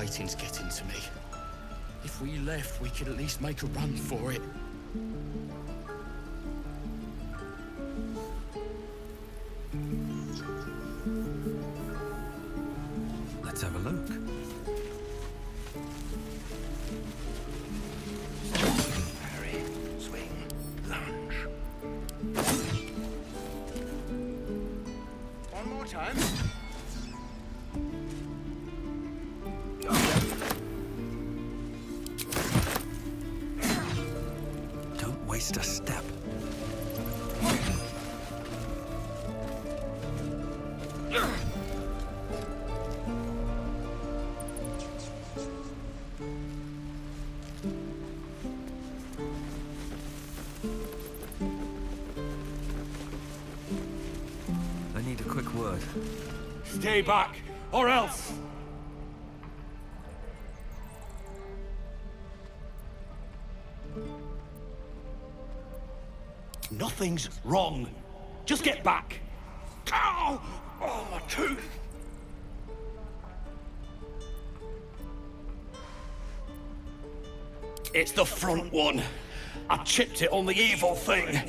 waiting's getting to me. If we left, we could at least make a run for it. Let's have a look. Parry, swing, lunge. One more time. Don't waste a step. I need a quick word. Stay back, or else! Nothing's wrong. Just get back. Ow! Oh, my tooth! It's the front one. I chipped it on the evil thing.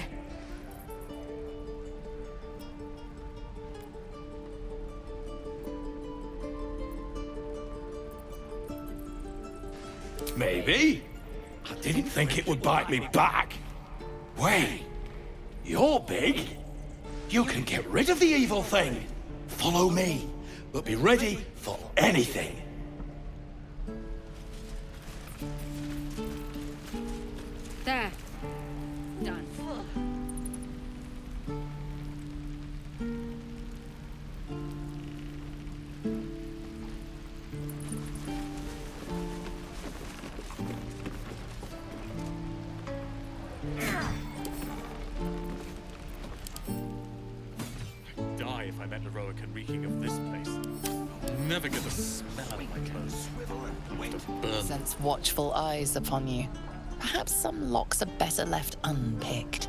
Maybe. I didn't think it would bite me back. Wait, you're big. You can get rid of the evil thing. Follow me, but be ready for anything. There. Done. Die if I met a Roican reeking of this place. I'll never get the smell of my clothes. Burn. Sense watchful eyes upon you. Perhaps some locks are better left unpicked.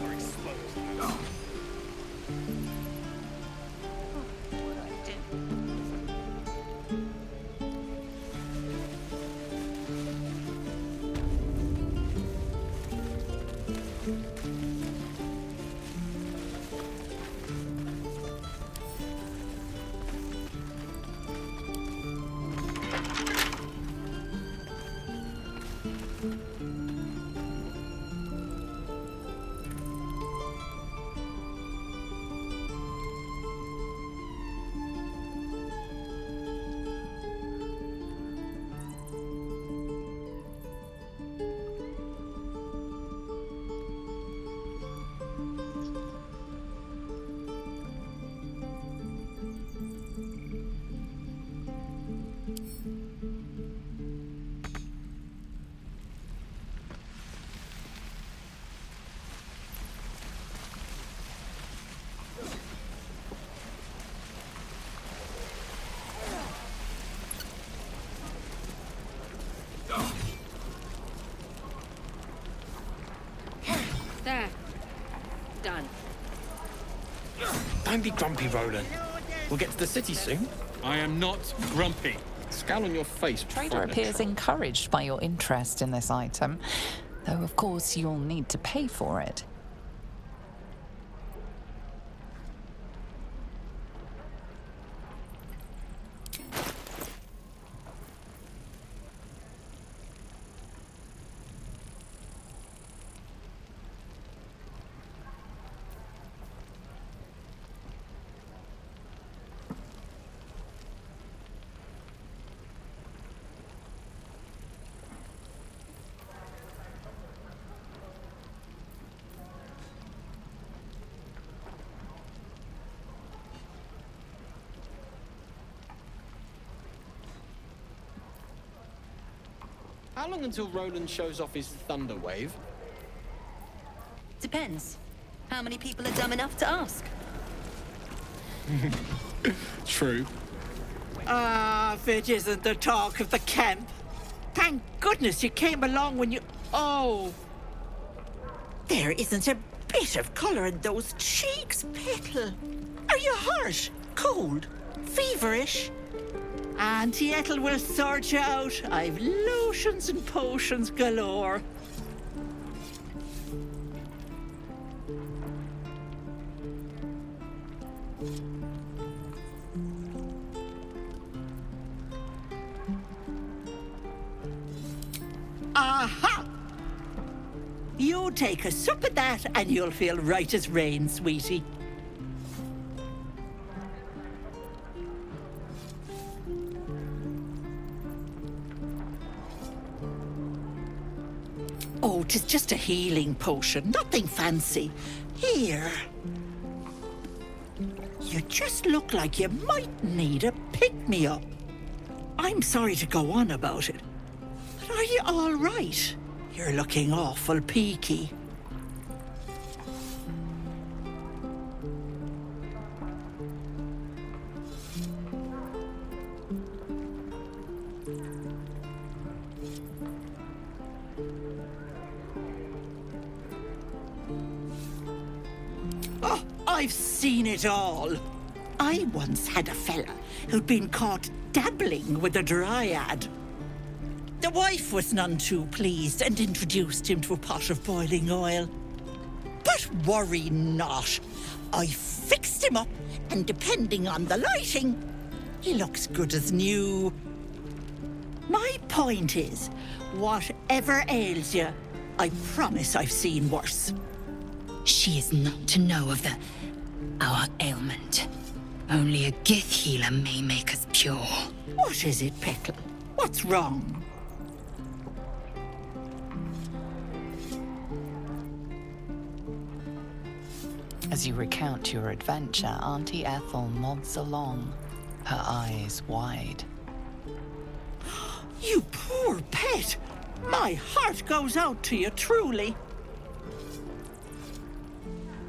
Or exposed. There. Done. Don't be grumpy, Roland. We'll get to the city soon. I am not grumpy. Scowl on your face. Trader appears encouraged by your interest in this item, though of course you'll need to pay for it. How long until Roland shows off his thunder wave? Depends. How many people are dumb enough to ask? True. If it isn't the talk of the camp. Thank goodness you came along when you... Oh! There isn't a bit of colour in those cheeks, Petal. Are you hurt? Cold? Feverish? Auntie Ethel will sort you out. I've lotions and potions galore. Aha! You take a sup of that and you'll feel right as rain, sweetie. Oh, 'tis just a healing potion, nothing fancy. Here. You just look like you might need a pick-me-up. I'm sorry to go on about it, but are you all right? You're looking awful peaky. Oh, I've seen it all. I once had a fella who'd been caught dabbling with a dryad. The wife was none too pleased and introduced him to a pot of boiling oil. But worry not. I fixed him up, and depending on the lighting, he looks good as new. My point is, whatever ails you, I promise I've seen worse. She is not to know of our ailment. Only a Gith healer may make us pure. What is it, Petal? What's wrong? As you recount your adventure, Auntie Ethel nods along, her eyes wide. You poor pet! My heart goes out to you, truly.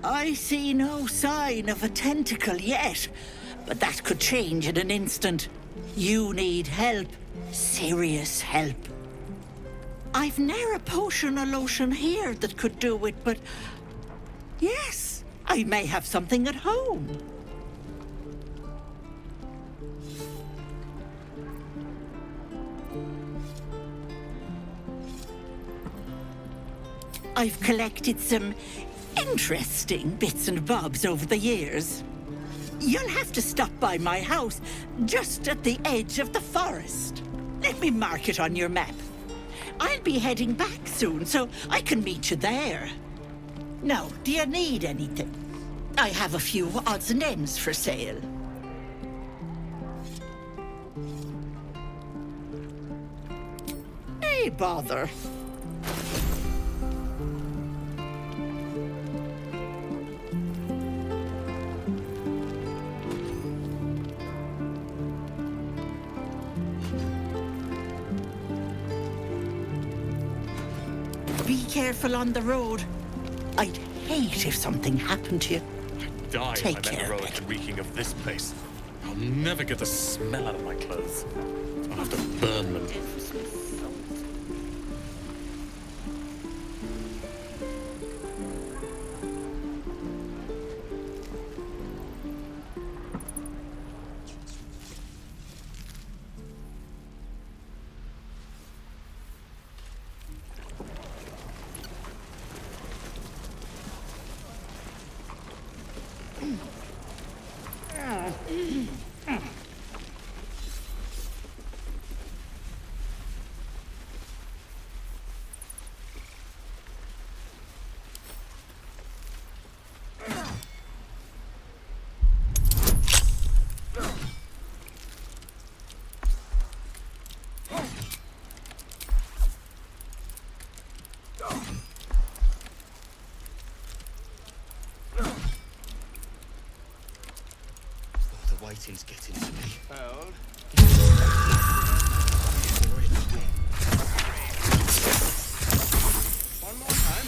I see no sign of a tentacle yet, but that could change in an instant. You need help. Serious help. I've ne'er a potion or lotion here that could do it, but... yes, I may have something at home. I've collected some interesting bits and bobs over the years. You'll have to stop by my house, just at the edge of the forest. Let me mark it on your map. I'll be heading back soon, so I can meet you there. Now, do you need anything? I have a few odds and ends for sale. Hey, bother. Be careful on the road. I'd hate if something happened to you. Die Take if I care, met a relic Petal. reeking of this place. I'll never get the smell out of my clothes. I'll have to burn them. Waiting's getting to me. Hold. One more time.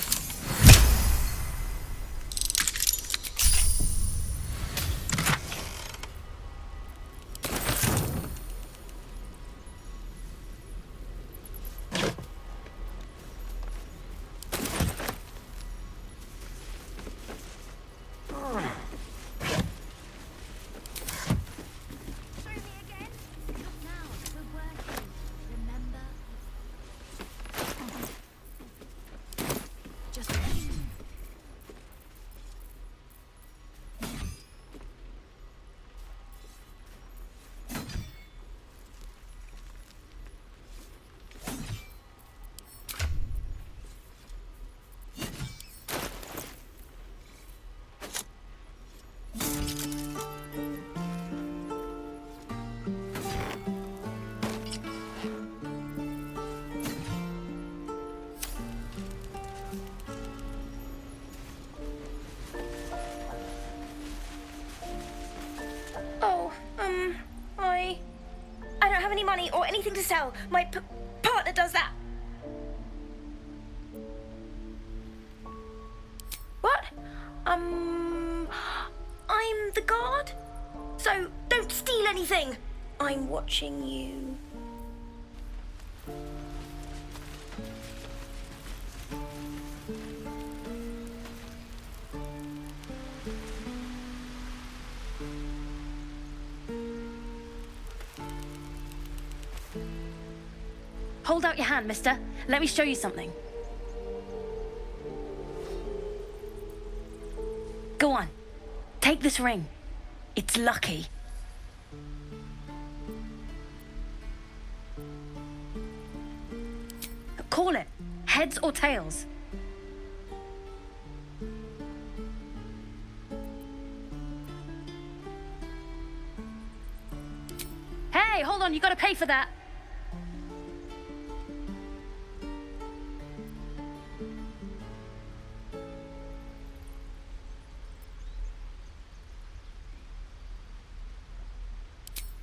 money or anything to sell. My partner does that. What? I'm the guard. So don't steal anything. I'm watching you. Hold out your hand, mister. Let me show you something. Go on. Take this ring. It's lucky. Call it. Heads or tails. Hey, hold on. You gotta pay for that.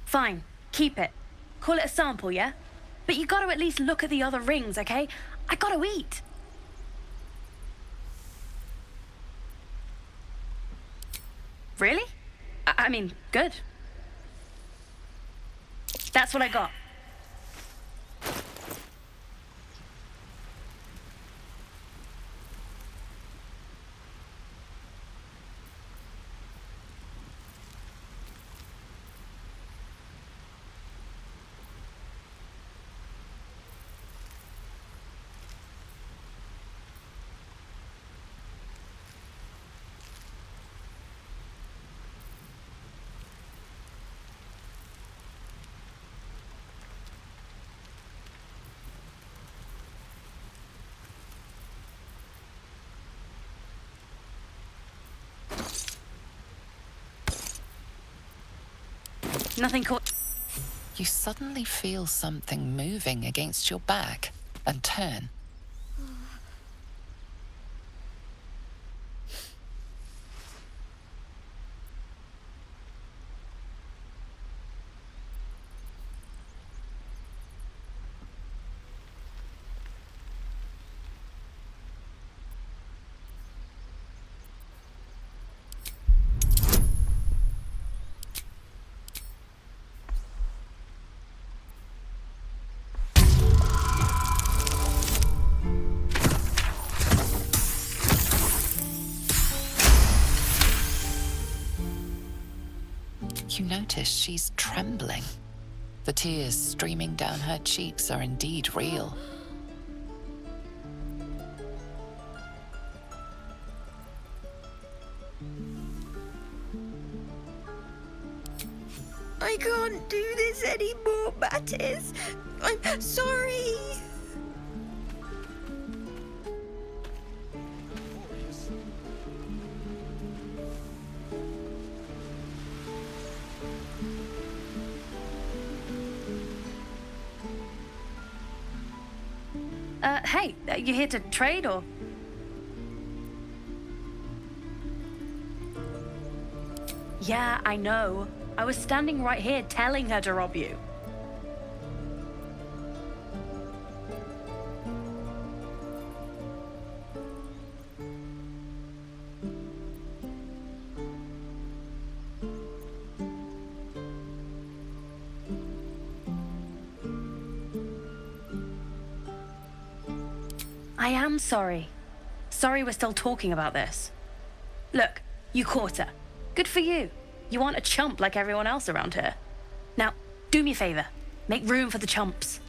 Fine, keep it. Call it a sample, yeah? But you gotta at least look at the other rings, okay? I gotta eat. Really? I mean, good. That's what I got. Nothing caught. You suddenly feel something moving against your back and turn. You notice she's trembling. The tears streaming down her cheeks are indeed real. I can't do this anymore, Mattis. I'm sorry. Hey, you here to trade or? Yeah, I know. I was standing right here telling her to rob you. I am sorry. Sorry we're still talking about this. Look, you caught her. Good for you. You aren't a chump like everyone else around here. Now, do me a favor. Make room for the chumps.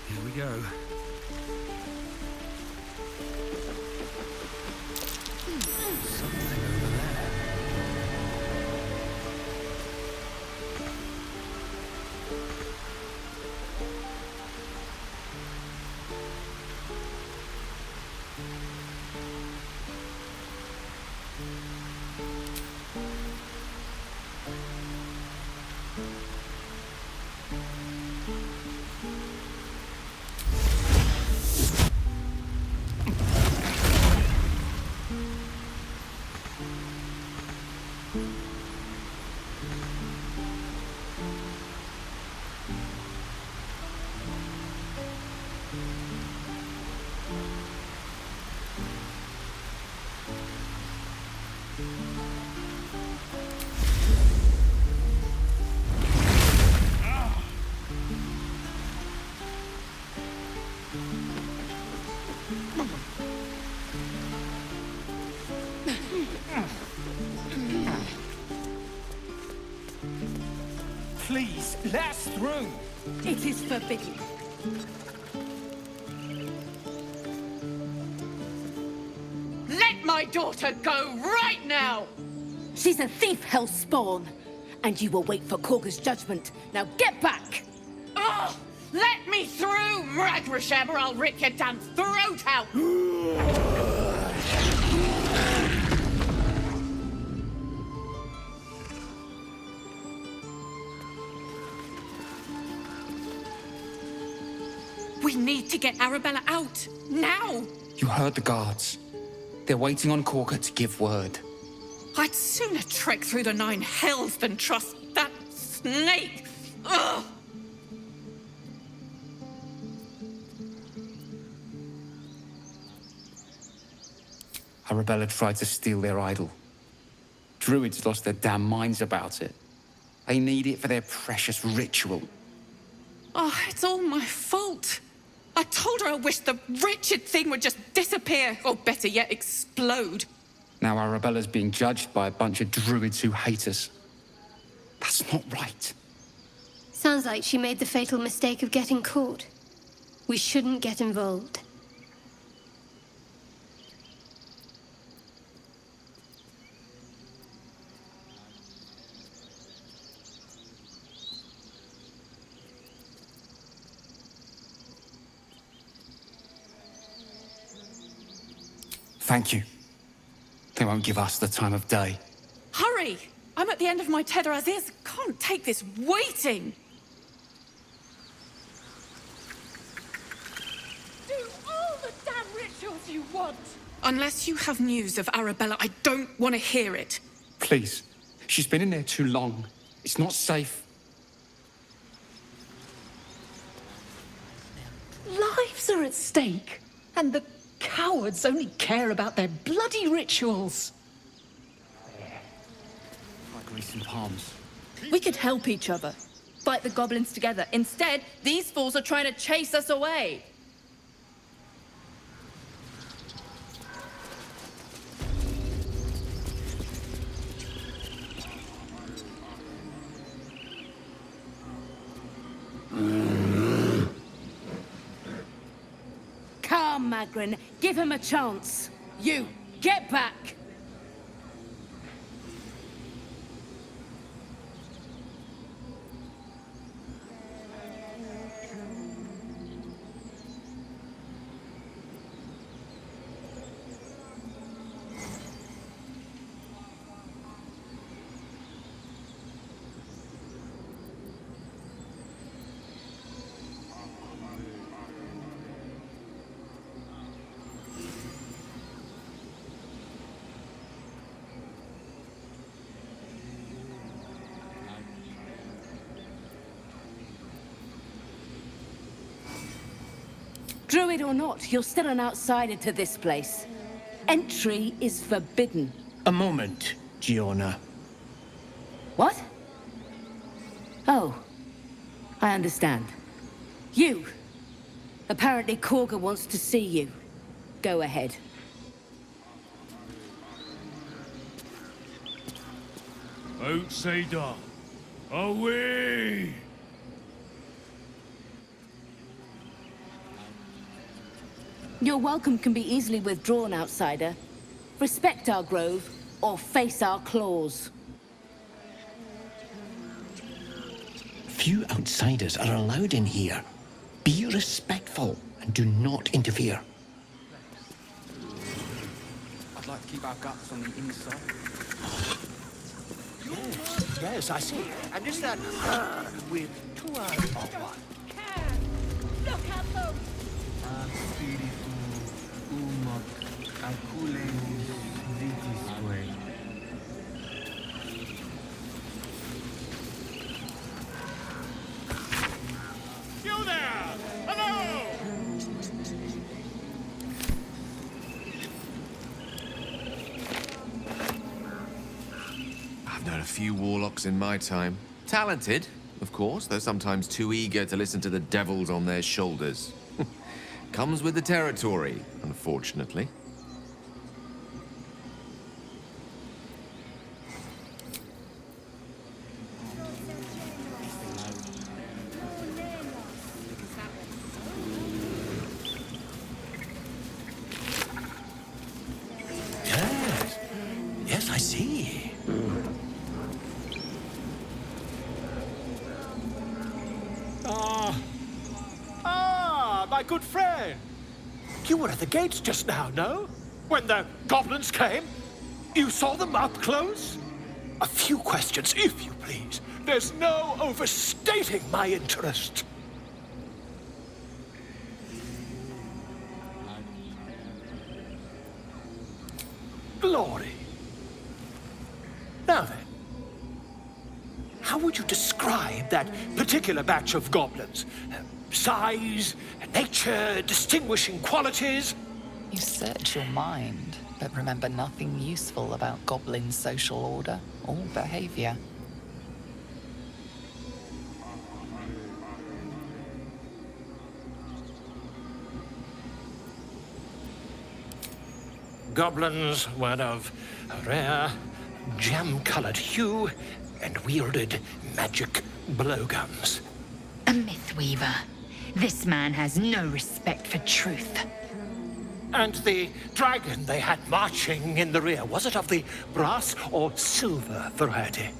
Here we go. Something over there. Please, let us through. It is forbidden. Let my daughter go right now! She's a thief, hellspawn. And you will wait for Korga's judgment. Now get back! Oh, let me through, Mragrasheb, or I'll rip your damn throat out! We need to get Arabella out, now! You heard the guards. They're waiting on Korga to give word. I'd sooner trek through the 9 hells than trust that snake! Ugh! Arabella tried to steal their idol. Druids lost their damn minds about it. They need it for their precious ritual. Oh, it's all my fault. I told her I wished the wretched thing would just disappear, or better yet, explode. Now Arabella's being judged by a bunch of druids who hate us. That's not right. Sounds like she made the fatal mistake of getting caught. We shouldn't get involved. Thank you. They won't give us the time of day. Hurry! I'm at the end of my tether as is. Can't take this waiting. Do all the damn rituals you want! Unless you have news of Arabella, I don't want to hear it. Please. She's been in there too long. It's not safe. Lives are at stake. And the cowards only care about their bloody rituals. My greasing palms. We could help each other. Fight the goblins together. Instead, these fools are trying to chase us away. Come, Magrin, give him a chance. You, get back! Druid or not, you're still an outsider to this place. Entry is forbidden. A moment, Giona. What? Oh, I understand. You. Apparently Korga wants to see you. Go ahead. Outsider, away! Your welcome can be easily withdrawn, outsider. Respect our grove, or face our claws. Few outsiders are allowed in here. Be respectful and do not interfere. I'd like to keep our guts on the inside. Yes, I see. And is that with 2 eyes or what? Look at them! You there! Hello! I've known a few warlocks in my time. Talented, of course, though sometimes too eager to listen to the devils on their shoulders. Comes with the territory, unfortunately. see. My good friend. You were at the gates just now, no? When the goblins came? You saw them up close? A few questions, if you please. There's no overstating my interest. Glory. Now then, how would you describe that particular batch of goblins? Size, nature, distinguishing qualities? You search your mind, but remember nothing useful about goblin social order or behavior. Goblins were of a rare, jam-colored hue and wielded magic blowguns. A myth weaver. This man has no respect for truth. And the dragon they had marching in the rear, was it of the brass or silver variety?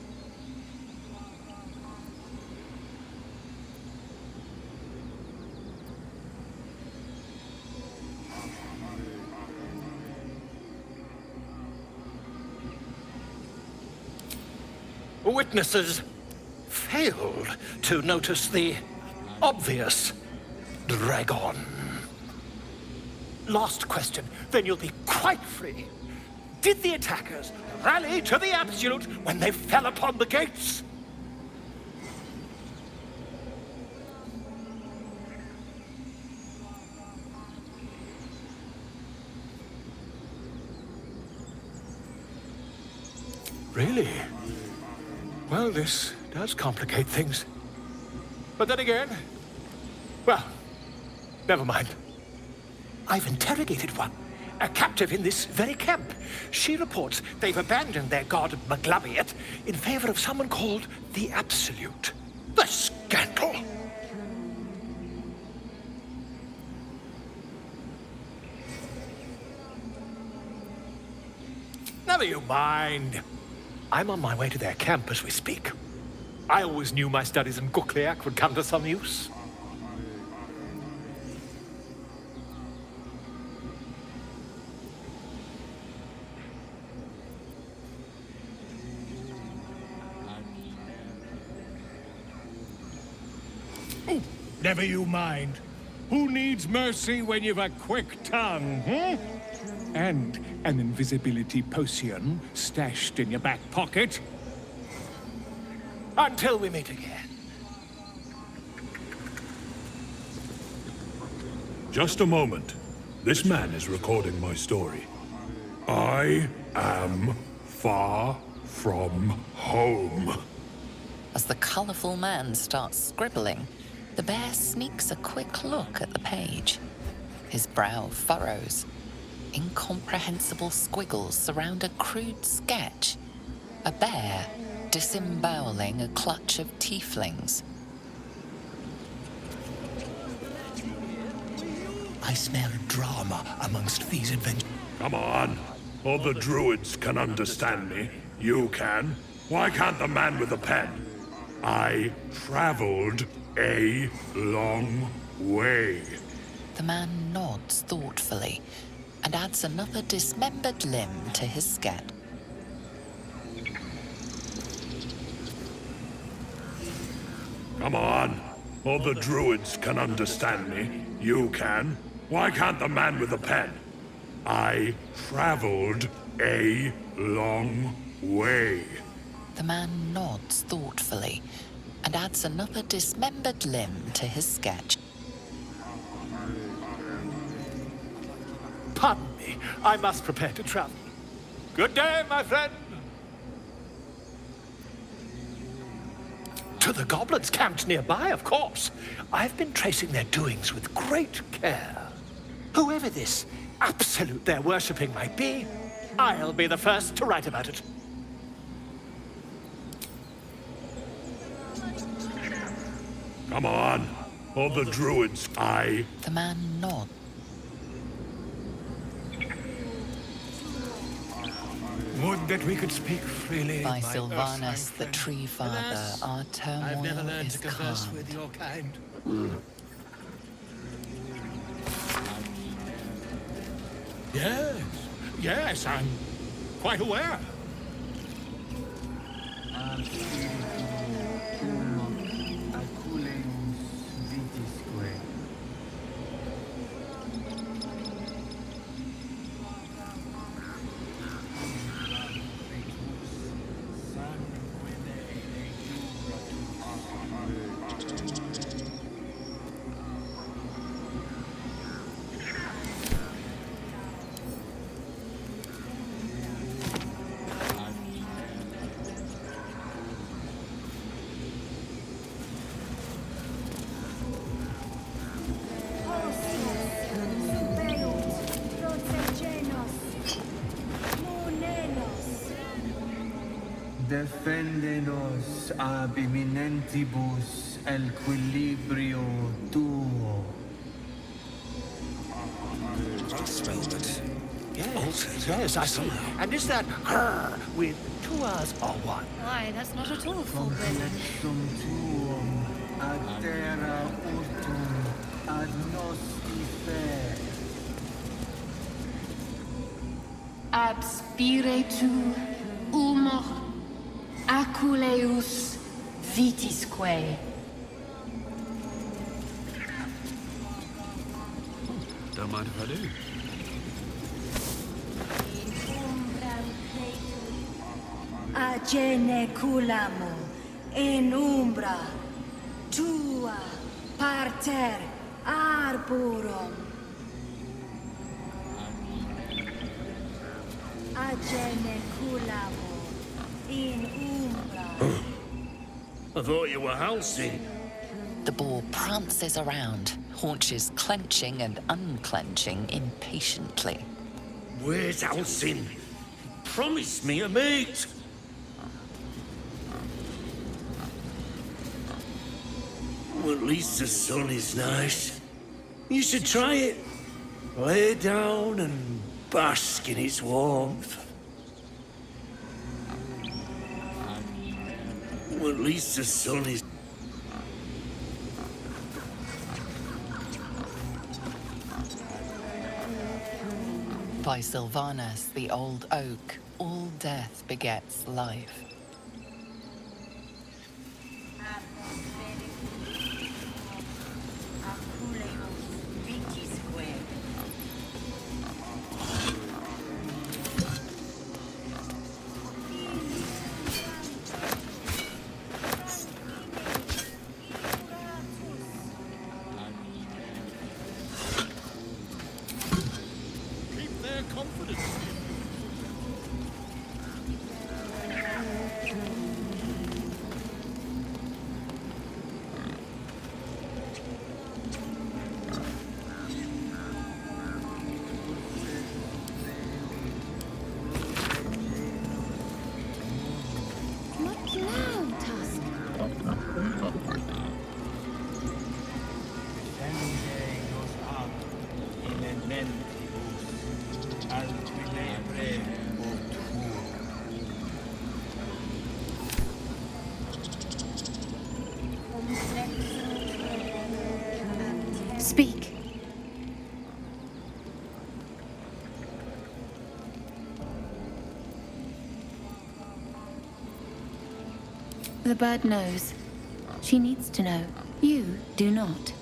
Witnesses failed to notice the obvious dragon. Last question, then you'll be quite free. Did the attackers rally to the absolute when they fell upon the gates? Really? Well, this does complicate things. But then again, well, never mind. I've interrogated one, a captive in this very camp. She reports they've abandoned their god Maglabiet in favor of someone called the Absolute. The scandal! Never you mind. I'm on my way to their camp as we speak. I always knew my studies in Gukliak would come to some use. Never you mind. Who needs mercy when you've a quick tongue, hmm? And an invisibility potion stashed in your back pocket? Until we meet again. Just a moment. This man is recording my story. I am far from home. As the colourful man starts scribbling, the bear sneaks a quick look at the page. His brow furrows. Incomprehensible squiggles surround a crude sketch. A bear disemboweling a clutch of tieflings. I smell drama amongst these adventures. Come on. All the druids can understand me. You can. Why can't the man with the pen? I traveled a long way. The man nods thoughtfully and adds another dismembered limb to his sketch. Come on. All the druids can understand me. You can. Why can't the man with the pen? I traveled a long way. The man nods thoughtfully and adds another dismembered limb to his sketch. Pardon me, I must prepare to travel. Good day, my friend. To the goblins camped nearby, of course. I've been tracing their doings with great care. Whoever this absolute they're worshipping might be, I'll be the first to write about it. Come on. All the druids, The man nods. Would that we could speak freely. By my Sylvanas, Earthside the friend. Tree Father, Alas, our I've never turmoil learned is to converse calmed. with your kind. Yes, I'm quite aware. Defendenos ab imminentibus equilibrio tuo. Spelled. Yes, I see. And is that her with 2 R's or 1? Why, that's not at all full Complexum tuum ad terra urtum ad nosti fe. Ab spiritu humor aculeus vitisque. Don't mind if I do. Agene culamo in umbra tua parter arborum. Agene culamo in umbra. I thought you were Halsey. The boar prances around, haunches clenching and unclenching impatiently. Where's Halsey? Promise me a mate. Well, at least the sun is nice. You should try it. Lay down and bask in its warmth. Well, at least the sun is... By Sylvanas, the old oak, all death begets life. Keep their confidence. Not now, Tusk. Defendenos ab imminentibus equilibrio tuo. Speak. The bird knows. She needs to know. You do not.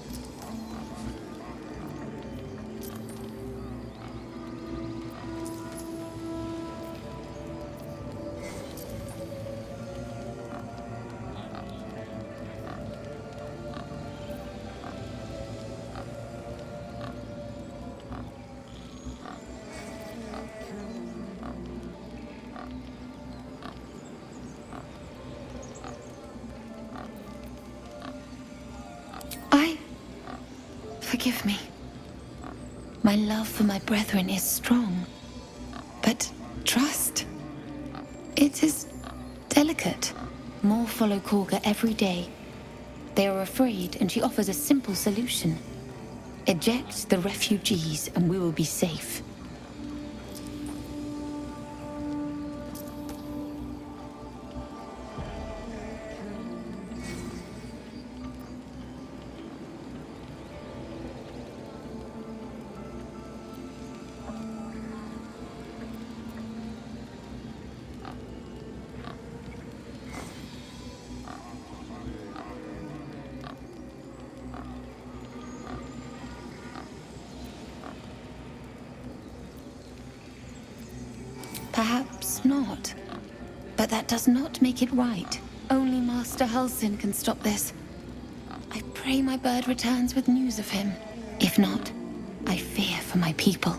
Forgive me. My love for my brethren is strong. But trust, it is delicate. More follow Korga every day. They are afraid, and she offers a simple solution. Eject the refugees, and we will be safe. Perhaps not. But that does not make it right. Only Master Halsin can stop this. I pray my bird returns with news of him. If not, I fear for my people.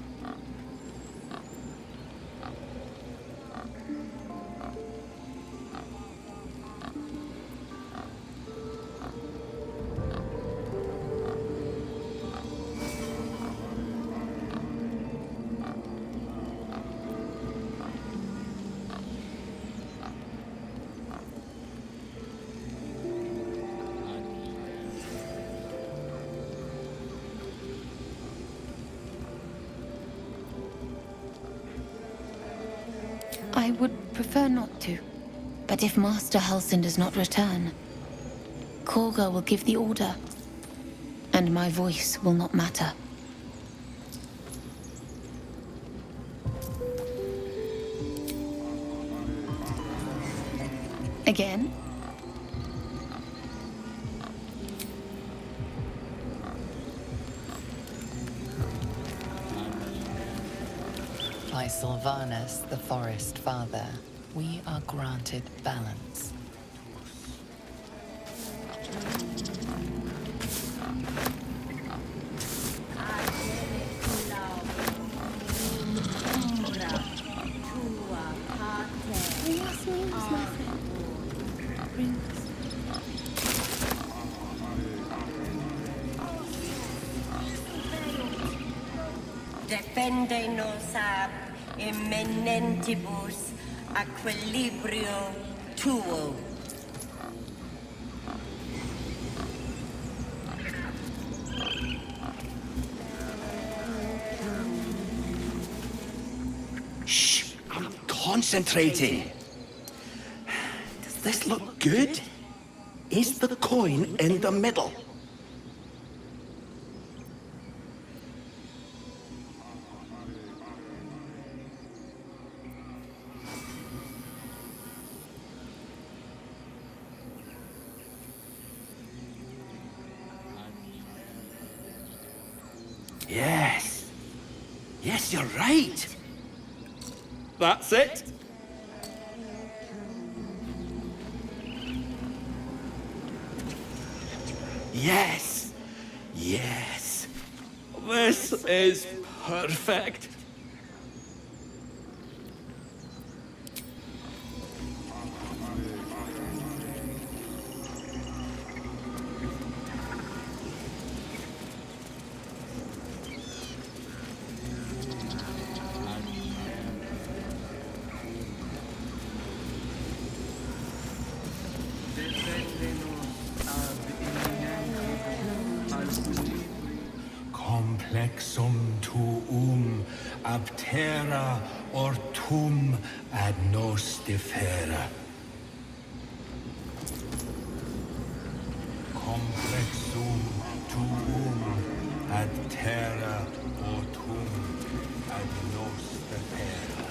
I would prefer not to. But if Master Halsin does not return, Korga will give the order, and my voice will not matter. Again? By Sylvanus, the Forest Father, we are granted balance. Defende-nos ab immanentibus equilibrio tuo. Shh, I'm concentrating. Does this look good? Is the coin in the middle? Yes. Yes, you're right. That's it. Yes. Yes. This is perfect. Complexum tuum aptera ortum ad nos differa. Complexum tuum aptera ortum ad nos differa.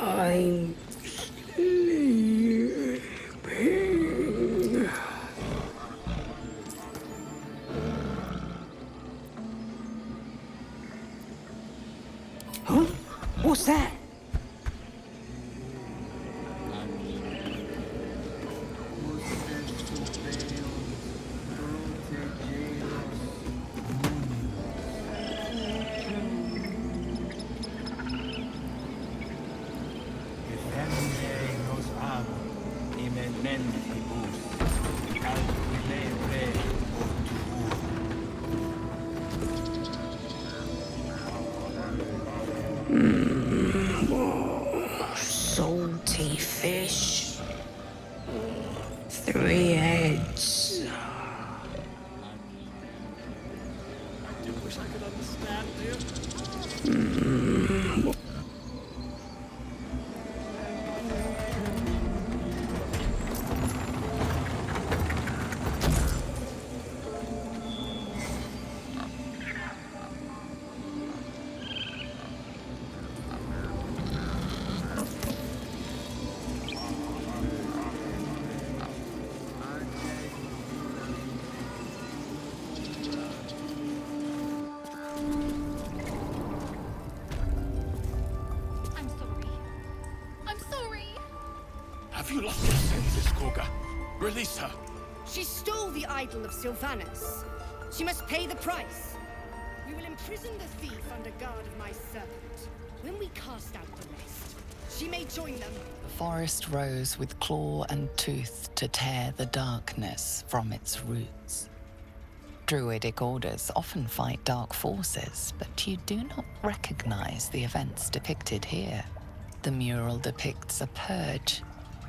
I'm sleeping. Huh? What's that? Defende-nos ab immanentibus equilibrio tuo. Salty fish. 3 heads. I do wish I could understand you. Release her. She stole the idol of Sylvanas. She must pay the price. We will imprison the thief under guard of my servant. When we cast out the rest, she may join them. The forest rose with claw and tooth to tear the darkness from its roots. Druidic orders often fight dark forces, but you do not recognize the events depicted here. The mural depicts a purge,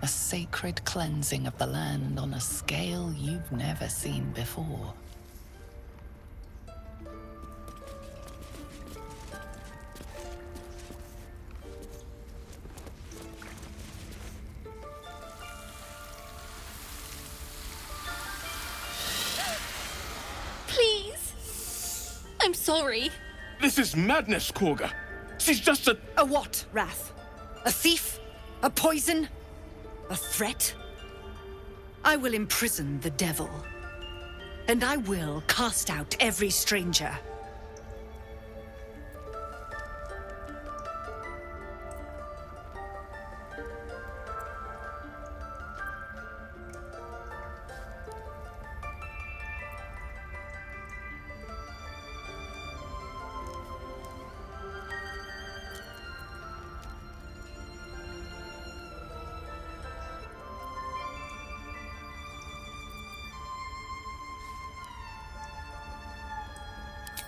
a sacred cleansing of the land on a scale you've never seen before. Please. I'm sorry. This is madness, Korga. She's just a... A what, Wrath? A thief? A poison? A threat? I will imprison the devil. And I will cast out every stranger.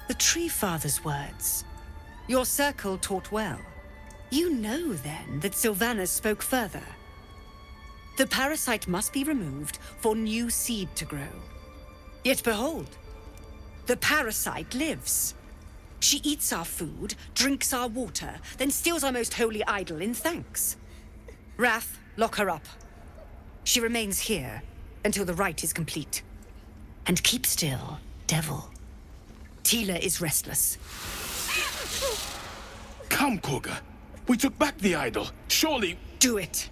The Tree Father's words. Your circle taught well. You know, then, that Sylvanas spoke further. The parasite must be removed for new seed to grow. Yet behold, the parasite lives. She eats our food, drinks our water, then steals our most holy idol in thanks. Wrath, lock her up. She remains here until the rite is complete. And keep still, devil. Tila is restless. Come, Korga. We took back the idol. Surely... Do it.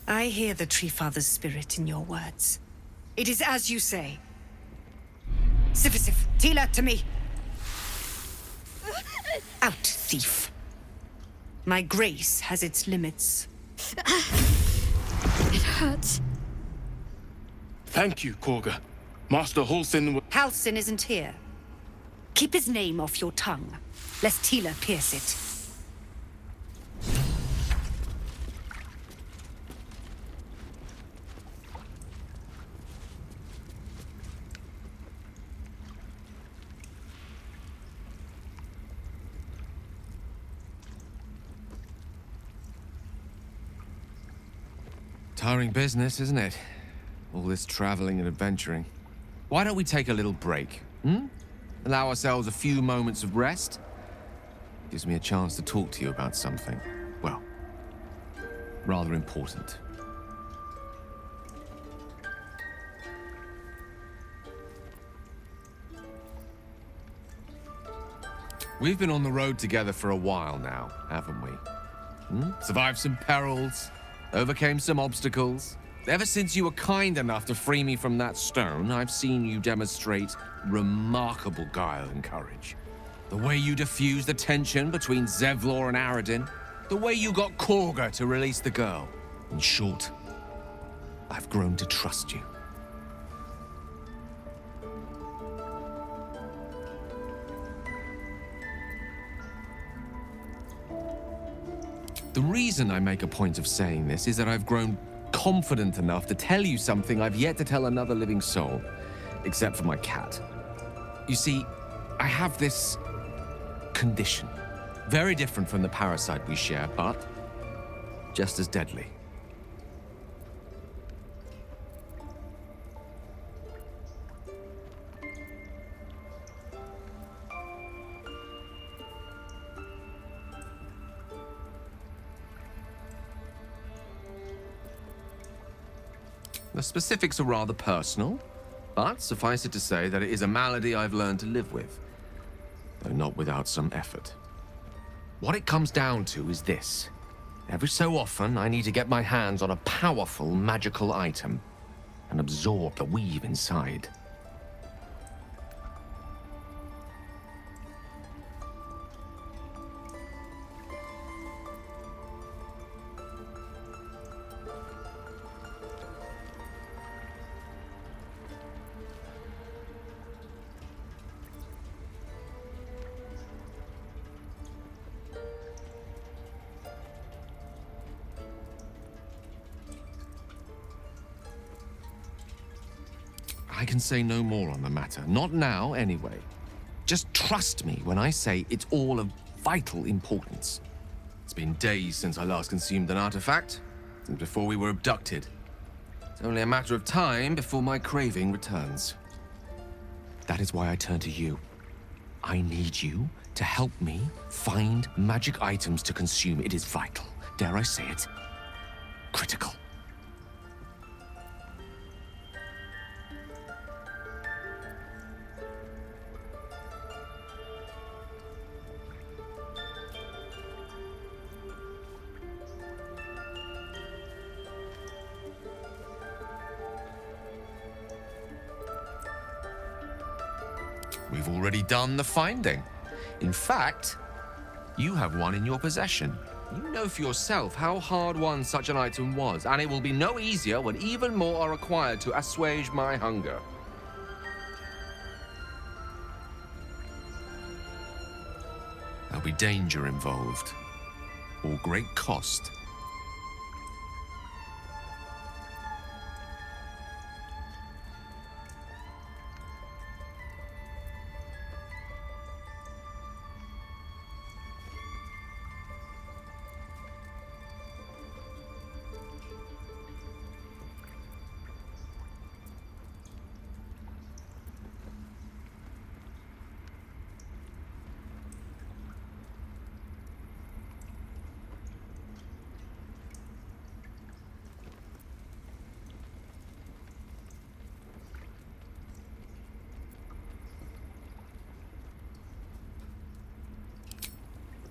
I hear the Tree Father's spirit in your words. It is as you say. Sifisif, Tila, to me! Out, thief. My grace has its limits. It hurts. Thank you, Korga. Master Halsin... Halsin isn't here. Keep his name off your tongue, lest Tila pierce it. Tiring business, isn't it? All this traveling and adventuring. Why don't we take a little break, Allow ourselves a few moments of rest? Gives me a chance to talk to you about something, well, rather important. We've been on the road together for a while now, haven't we? Survived some perils, overcame some obstacles. Ever since you were kind enough to free me from that stone, I've seen you demonstrate remarkable guile and courage. The way you diffused the tension between Zevlor and Aradin. The way you got Korga to release the girl. In short, I've grown to trust you. The reason I make a point of saying this is that I've grown confident enough to tell you something I've yet to tell another living soul, except for my cat. You see, I have this condition. Very different from the parasite we share, but just as deadly. The specifics are rather personal, but suffice it to say that it is a malady I've learned to live with, though not without some effort. What it comes down to is this. Every so often, I need to get my hands on a powerful magical item and absorb the weave inside. I can say no more on the matter. Not now, anyway. Just trust me when I say it's all of vital importance. It's been days since I last consumed an artifact, since before we were abducted. It's only a matter of time before my craving returns. That is why I turn to you. I need you to help me find magic items to consume. It is vital. Dare I say it? Critical. We've already done the finding. In fact, you have one in your possession. You know for yourself how hard-won such an item was, and it will be no easier when even more are required to assuage my hunger. There'll be danger involved, or great cost.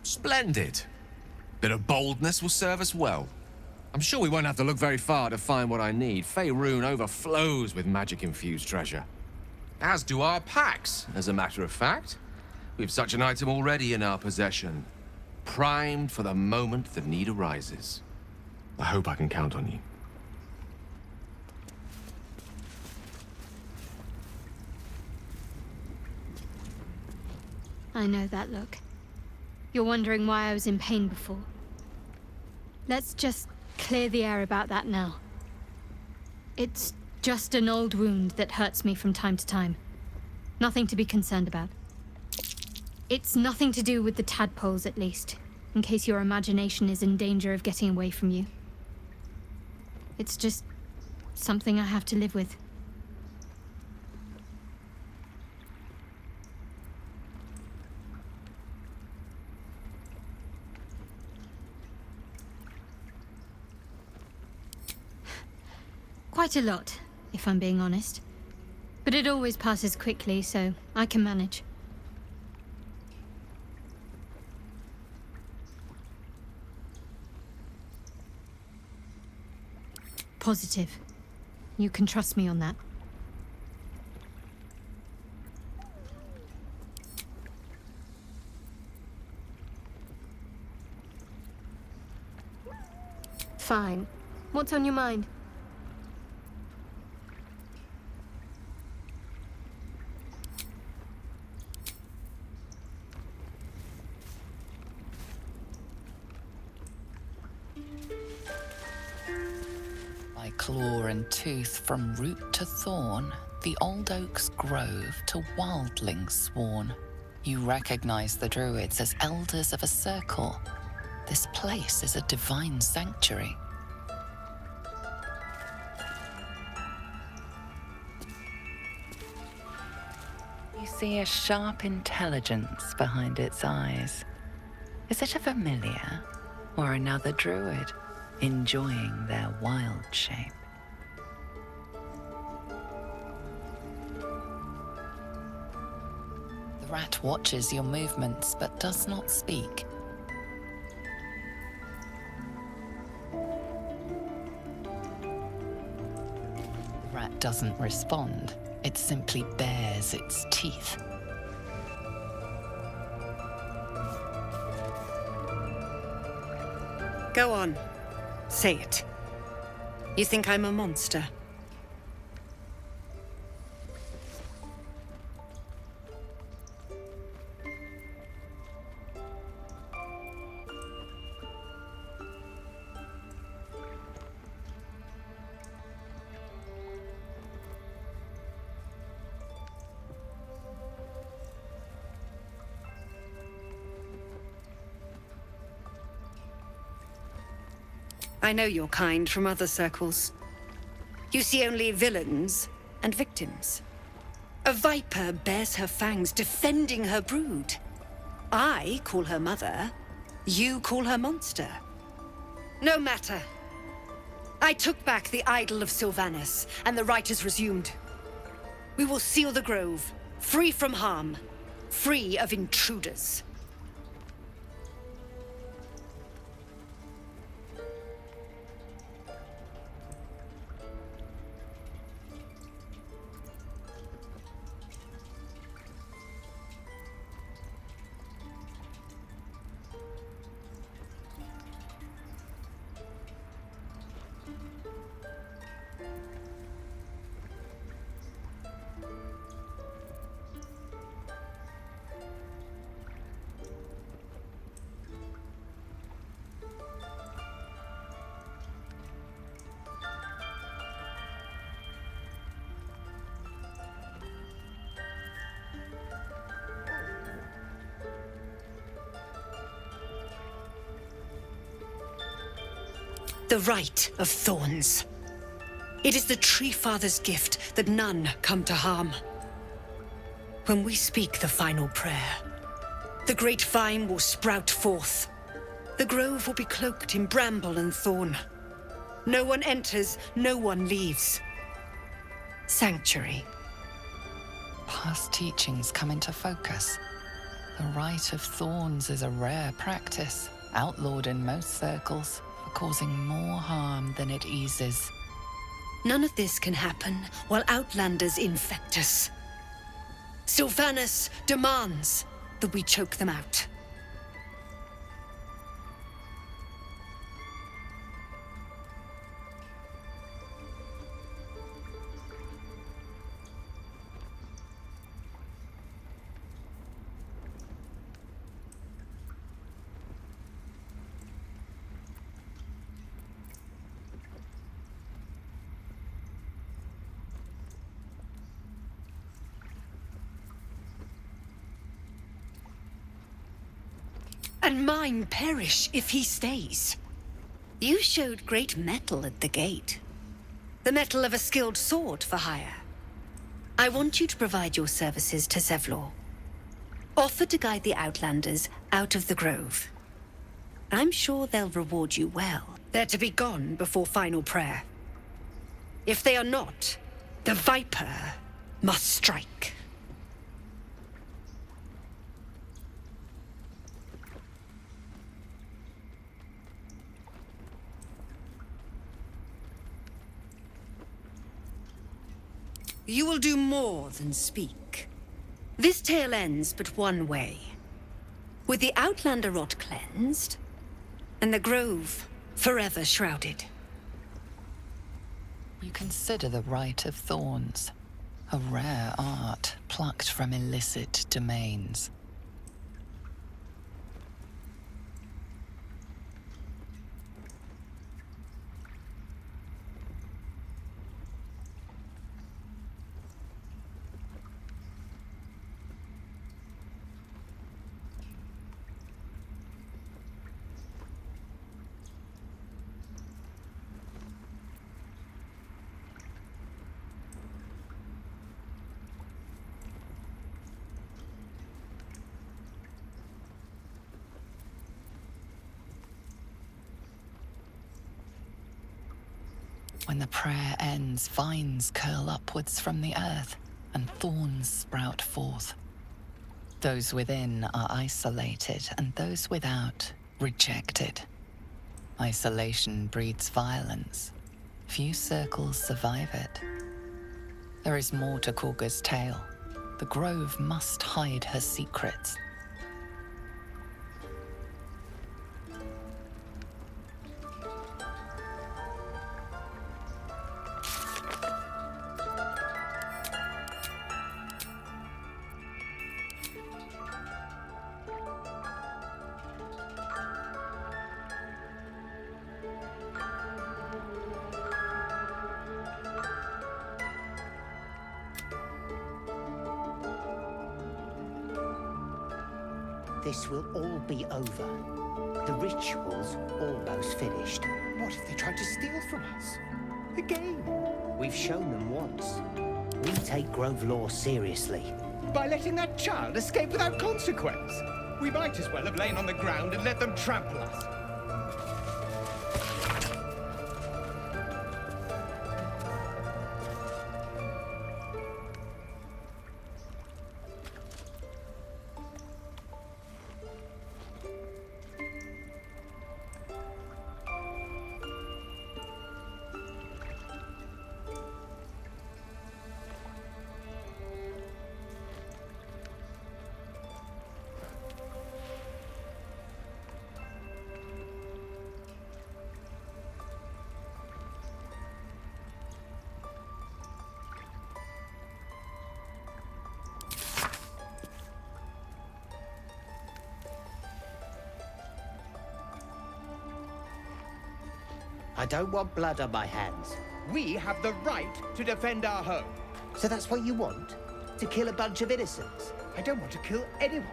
Splendid. Bit of boldness will serve us well. I'm sure we won't have to look very far to find what I need. Faerun overflows with magic-infused treasure. As do our packs, as a matter of fact. We've such an item already in our possession. Primed for the moment the need arises. I hope I can count on you. I know that look. You're wondering why I was in pain before. Let's just clear the air about that now. It's just an old wound that hurts me from time to time. Nothing to be concerned about. It's nothing to do with the tadpoles, at least, in case your imagination is in danger of getting away from you. It's just something I have to live with. Quite a lot, if I'm being honest. But it always passes quickly, so I can manage. Positive. You can trust me on that. Fine. What's on your mind? Claw and tooth from root to thorn, the old oak's grove to wildlings sworn. You recognize the druids as elders of a circle. This place is a divine sanctuary. You see a sharp intelligence behind its eyes. Is it a familiar or another druid enjoying their wild shape? The rat watches your movements but does not speak. The rat doesn't respond. It simply bares its teeth. Go on. Say it. You think I'm a monster? I know your kind from other circles. You see only villains and victims. A viper bears her fangs defending her brood. I call her mother. You call her monster. No matter. I took back the idol of Sylvanas, and the rite is resumed. We will seal the grove, free from harm, free of intruders. The Rite of Thorns. It is the Tree Father's gift that none come to harm. When we speak the final prayer, the great vine will sprout forth. The grove will be cloaked in bramble and thorn. No one enters, no one leaves. Sanctuary. Past teachings come into focus. The Rite of Thorns is a rare practice, outlawed in most circles, for causing more harm than it eases. None of this can happen while Outlanders infect us. Sylvanas demands that we choke them out. And mine perish if he stays. You showed great mettle at the gate. The mettle of a skilled sword for hire. I want you to provide your services to Zevlor. Offer to guide the Outlanders out of the grove. I'm sure they'll reward you well. They're to be gone before final prayer. If they are not, the Viper must strike. You will do more than speak. This tale ends but one way. With the Outlander rot cleansed, and the grove forever shrouded. You consider the Rite of Thorns, a rare art plucked from illicit domains. When the prayer ends, vines curl upwards from the earth, and thorns sprout forth. Those within are isolated, and those without rejected. Isolation breeds violence. Few circles survive it. There is more to Korga's tale. The grove must hide her secrets. This will all be over. The ritual's almost finished. What if they tried to steal from us? The game. We've shown them once. We take Grove law seriously. By letting that child escape without consequence. We might as well have lain on the ground and let them trample us. I don't want blood on my hands. We have the right to defend our home. So that's what you want? To kill a bunch of innocents? I don't want to kill anyone,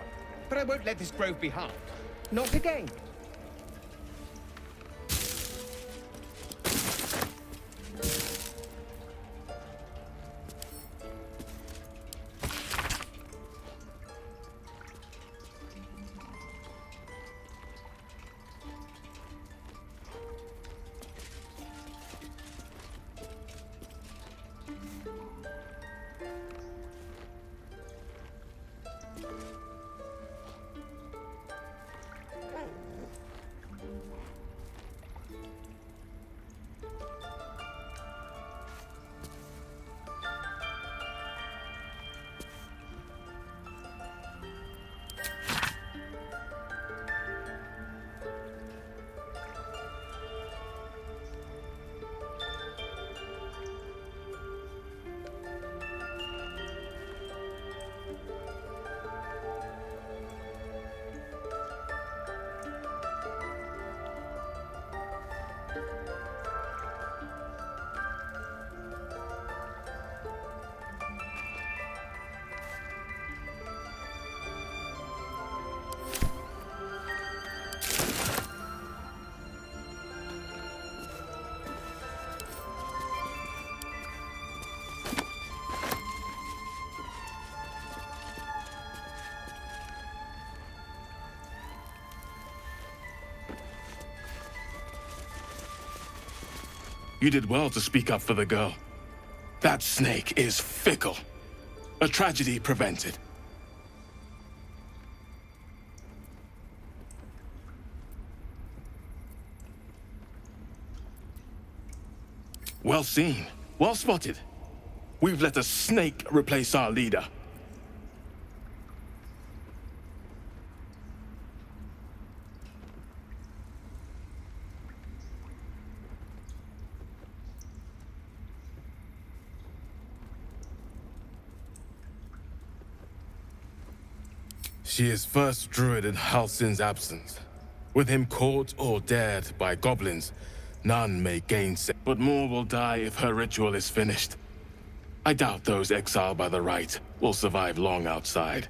but I won't let this grove be harmed. Not again. You did well to speak up for the girl. That snake is fickle. A tragedy prevented. Well seen. Well spotted. We've let a snake replace our leader. She is first druid in Halsin's absence. With him caught or dared by goblins, none may gainsay. But more will die if her ritual is finished. I doubt those exiled by the right will survive long outside.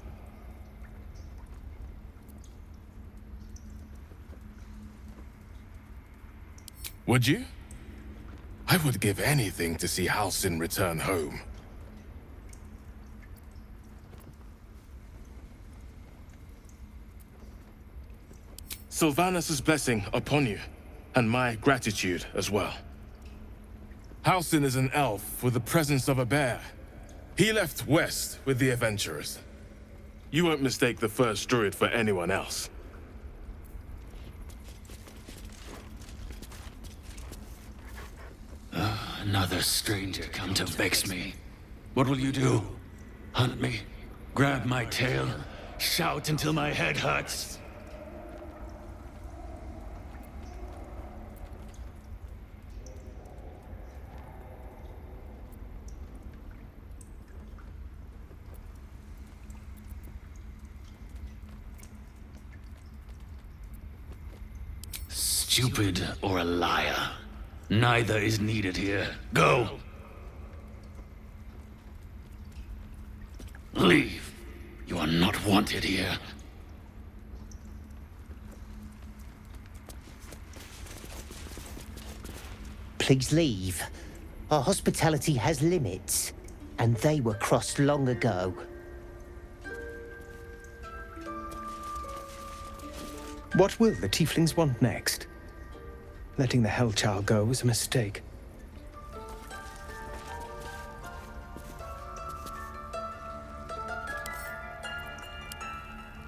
Would you? I would give anything to see Halsin return home. Sylvanus' blessing upon you, and my gratitude as well. Halsin is an elf with the presence of a bear. He left west with the adventurers. You won't mistake the first druid for anyone else. Another stranger come to vex me. What will you do? Hunt me? Grab my tail? Shout until my head hurts? Stupid or a liar. Neither is needed here. Go! Leave. You are not wanted here. Please leave. Our hospitality has limits, and they were crossed long ago. What will the tieflings want next? Letting the Hellchild go was a mistake.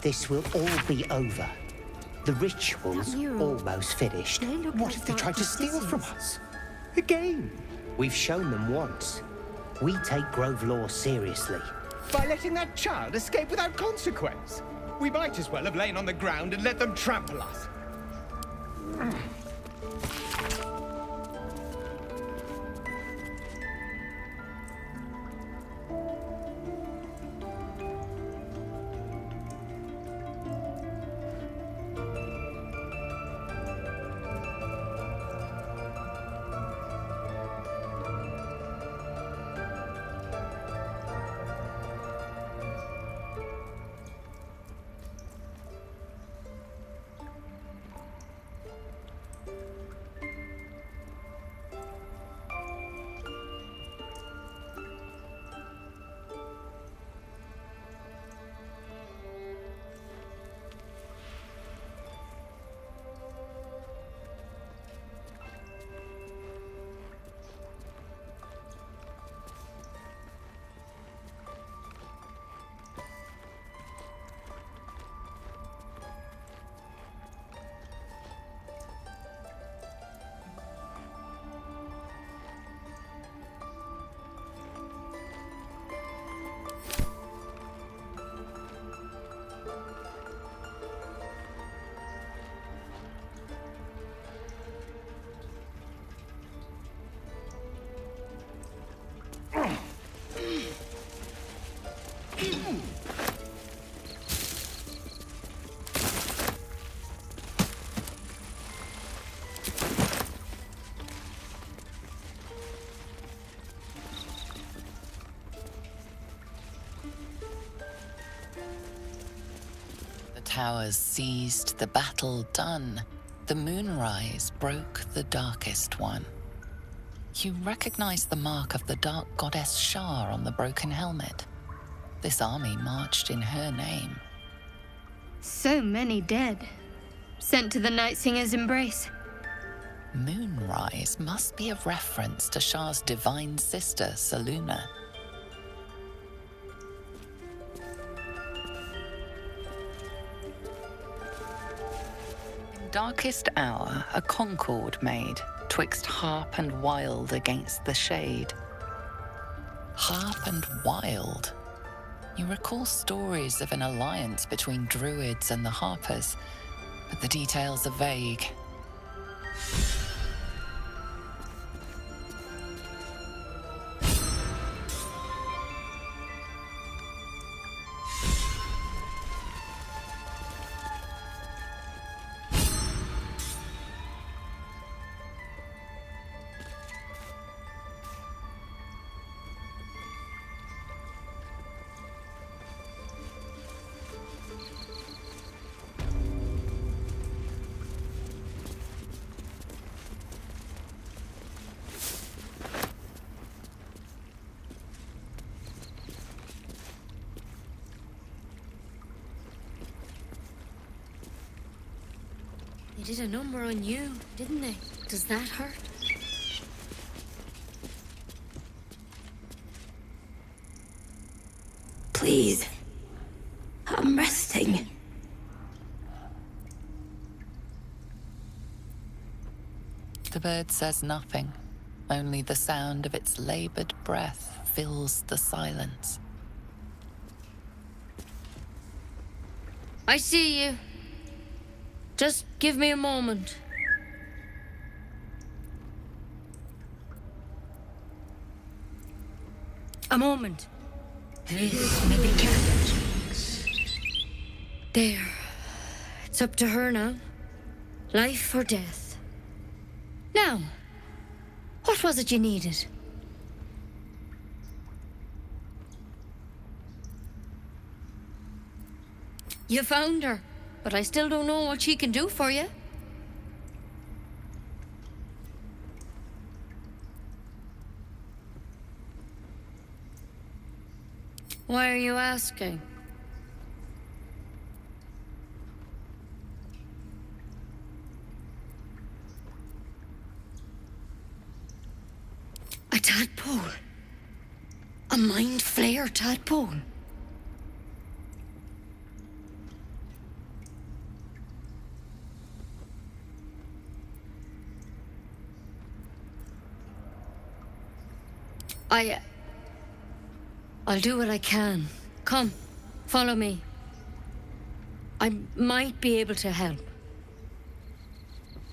This will all be over. The ritual's almost finished. What if they tried to steal from us? Again? We've shown them once. We take Grove law seriously. By letting that child escape without consequence? We might as well have lain on the ground and let them trample us. Towers seized, the battle done. The moonrise broke the darkest one. You recognize the mark of the dark goddess Shar on the broken helmet. This army marched in her name. So many dead. Sent to the Night Singer's embrace. Moonrise must be a reference to Shar's divine sister, Saluna. Darkest hour, a concord made, twixt harp and wild against the shade. Harp and wild. You recall stories of an alliance between druids and the harpers, but the details are vague. They did a number on you, didn't they? Does that hurt? Please. I'm resting. The bird says nothing. Only the sound of its labored breath fills the silence. I see you. Just give me a moment. A moment. This may be careful. There. It's up to her now. Life or death. Now, what was it you needed? You found her, but I still don't know what she can do for you. Why are you asking? A tadpole. A mind flayer tadpole. I'll do what I can. Come, follow me. I might be able to help.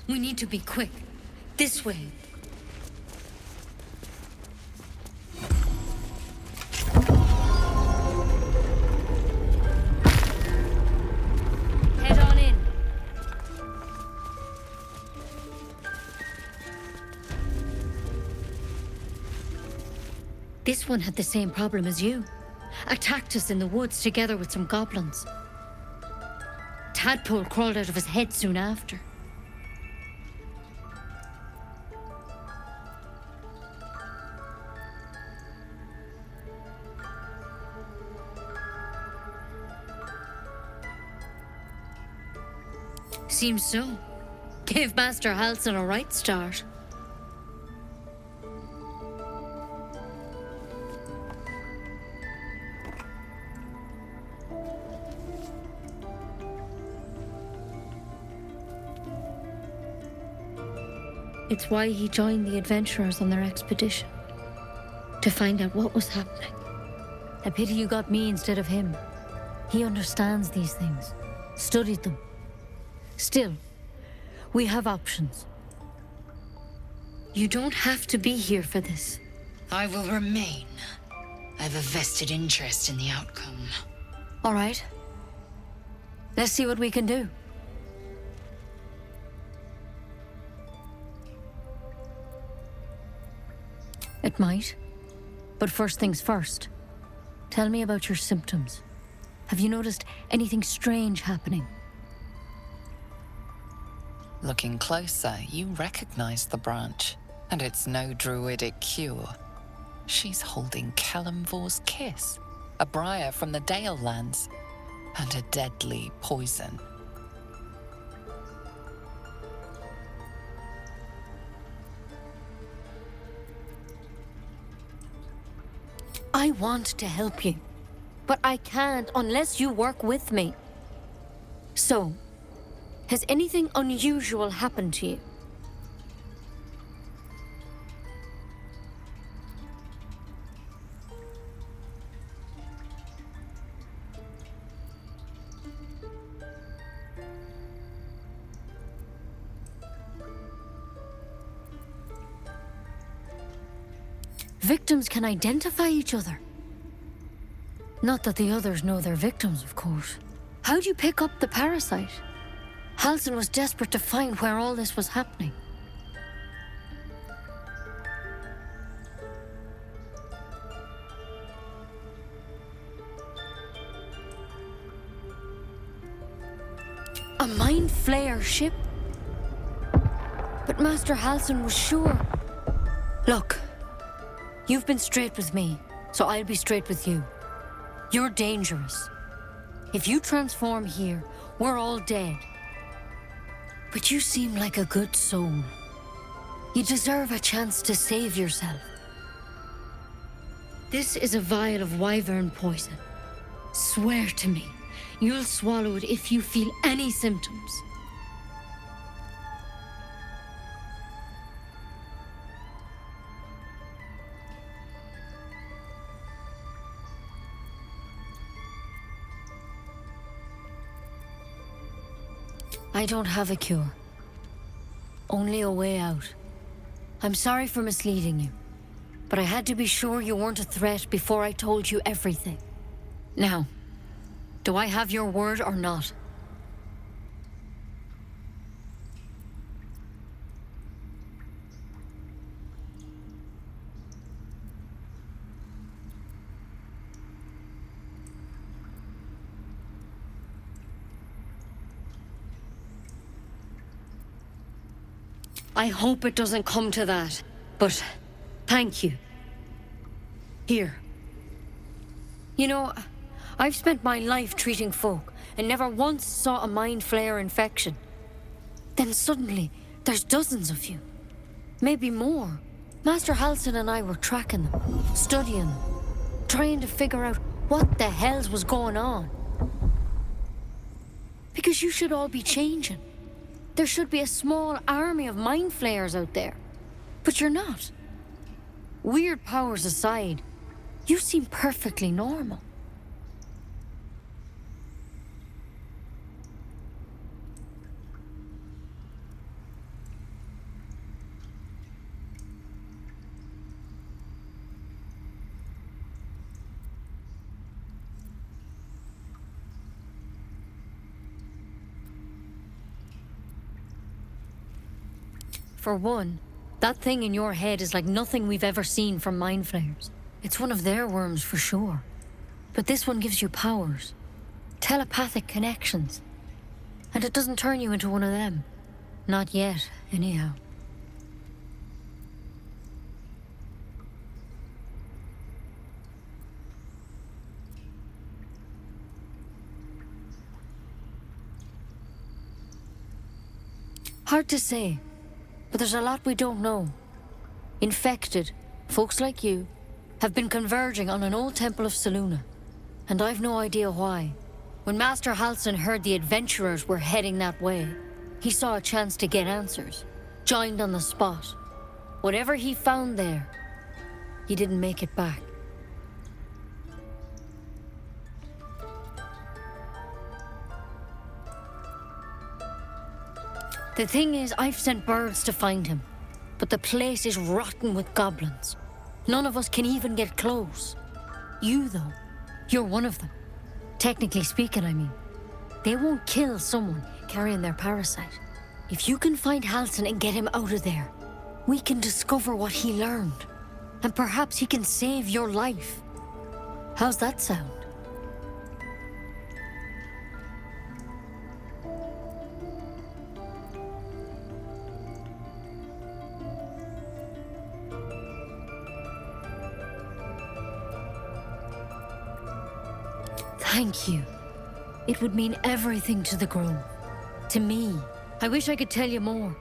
We need to be quick. This way. Head on in. This one had the same problem as you. Attacked us in the woods together with some goblins. Tadpole crawled out of his head soon after. Seems so. Gave Master Halsin a right start. It's why he joined the adventurers on their expedition. To find out what was happening. A pity you got me instead of him. He understands these things. Studied them. Still, we have options. You don't have to be here for this. I will remain. I have a vested interest in the outcome. All right. Let's see what we can do. It might. But first things first. Tell me about your symptoms. Have you noticed anything strange happening? Looking closer, you recognize the branch, and it's no druidic cure. She's holding Kalimvor's kiss, a briar from the Dale lands, and a deadly poison. I want to help you, but I can't unless you work with me. So, has anything unusual happened to you? Victims can identify each other. Not that the others know they're victims, of course. How'd you pick up the parasite? Halsin was desperate to find where all this was happening. A mind flayer ship? But Master Halsin was sure. Look, you've been straight with me, so I'll be straight with you. You're dangerous. If you transform here, we're all dead. But you seem like a good soul. You deserve a chance to save yourself. This is a vial of wyvern poison. Swear to me, you'll swallow it if you feel any symptoms. I don't have a cure. Only a way out. I'm sorry for misleading you, but I had to be sure you weren't a threat before I told you everything. Now, do I have your word or not? I hope it doesn't come to that, but thank you. Here. You know, I've spent my life treating folk and never once saw a mind flare infection. Then suddenly, there's dozens of you. Maybe more. Master Halsin and I were tracking them, studying them, trying to figure out what the hells was going on. Because you should all be changing. There should be a small army of mind flayers out there. But you're not. Weird powers aside, you seem perfectly normal. For one, that thing in your head is like nothing we've ever seen from mind flayers. It's one of their worms for sure. But this one gives you powers. Telepathic connections. And it doesn't turn you into one of them. Not yet, anyhow. Hard to say. But there's a lot we don't know. Infected, folks like you, have been converging on an old temple of Selûne. And I've no idea why. When Master Halsin heard the adventurers were heading that way, he saw a chance to get answers. Joined on the spot. Whatever he found there, he didn't make it back. The thing is, I've sent birds to find him, but the place is rotten with goblins. None of us can even get close. You, though, you're one of them. Technically speaking, I mean. They won't kill someone carrying their parasite. If you can find Halsin and get him out of there, we can discover what he learned. And perhaps he can save your life. How's that sound? Thank you. It would mean everything to the Grove. To me. I wish I could tell you more.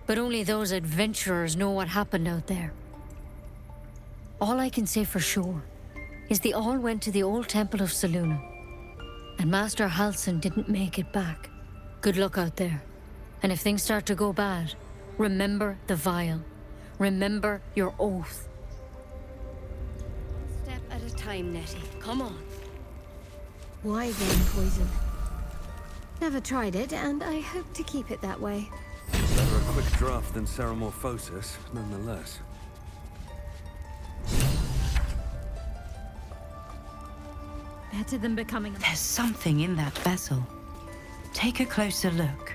But only those adventurers know what happened out there. All I can say for sure is they all went to the old temple of Selûne. And Master Halsin didn't make it back. Good luck out there. And if things start to go bad, remember the vial. Remember your oath. Step at a time, Nettie. Come on. Why vein poison? Never tried it, and I hope to keep it that way. Better a quick draft than ceramorphosis, nonetheless. Better than becoming There's something in that vessel. Take a closer look.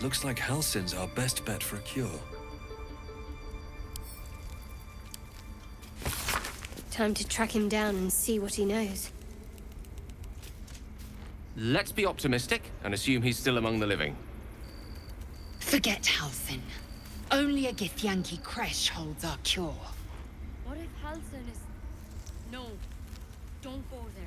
Looks like Halsin's our best bet for a cure. Time to track him down and see what he knows. Let's be optimistic and assume he's still among the living. Forget Halsin. Only a Githyanki Kresh holds our cure. What if Halsin is... No, don't go there.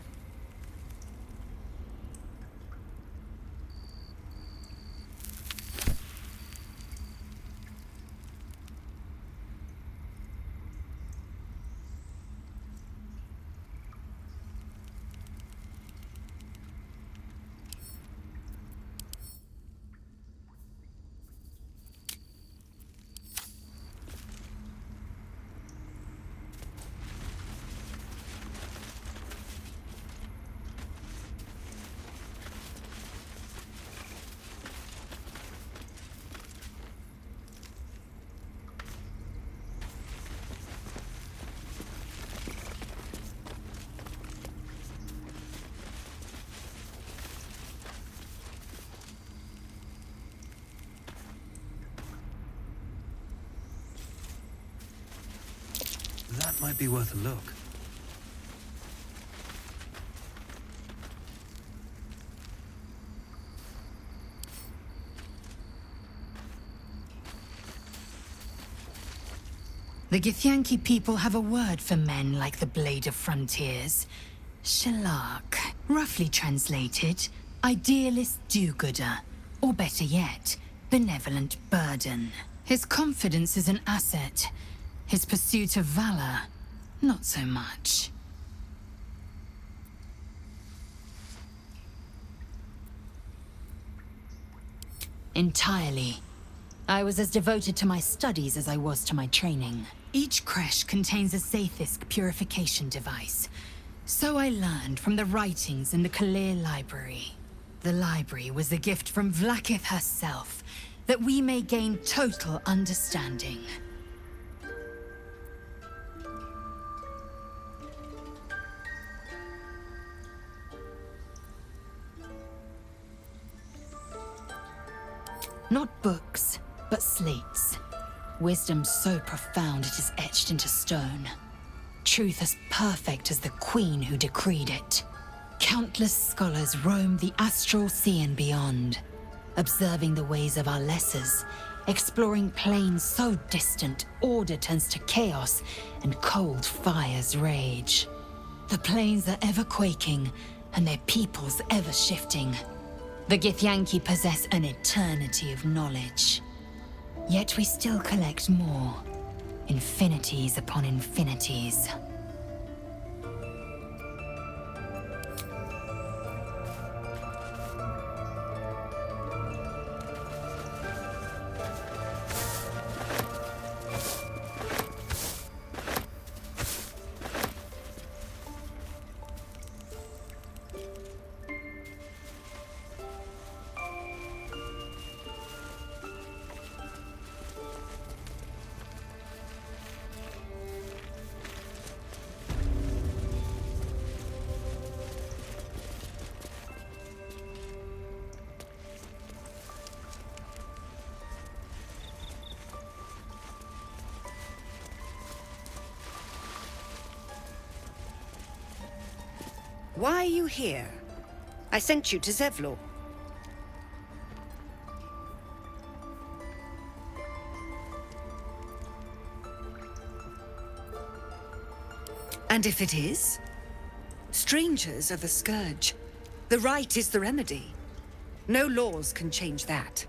That might be worth a look. The Githyanki people have a word for men like the Blade of Frontiers. Shalak. Roughly translated, idealist do-gooder. Or better yet, benevolent burden. His confidence is an asset. His pursuit of valor, not so much. Entirely. I was as devoted to my studies as I was to my training. Each creche contains a Zaithisk purification device. So I learned from the writings in the Kalir library. The library was a gift from Vlakith herself, that we may gain total understanding. Not books, but slates. Wisdom so profound it is etched into stone. Truth as perfect as the queen who decreed it. Countless scholars roam the astral sea and beyond, observing the ways of our lessers, exploring planes so distant order turns to chaos and cold fires rage. The planes are ever quaking, and their peoples ever shifting. The Githyanki possess an eternity of knowledge. Yet we still collect more. Infinities upon infinities. Why are you here? I sent you to Zevlor. And if it is? Strangers are the scourge. The rite is the remedy. No laws can change that.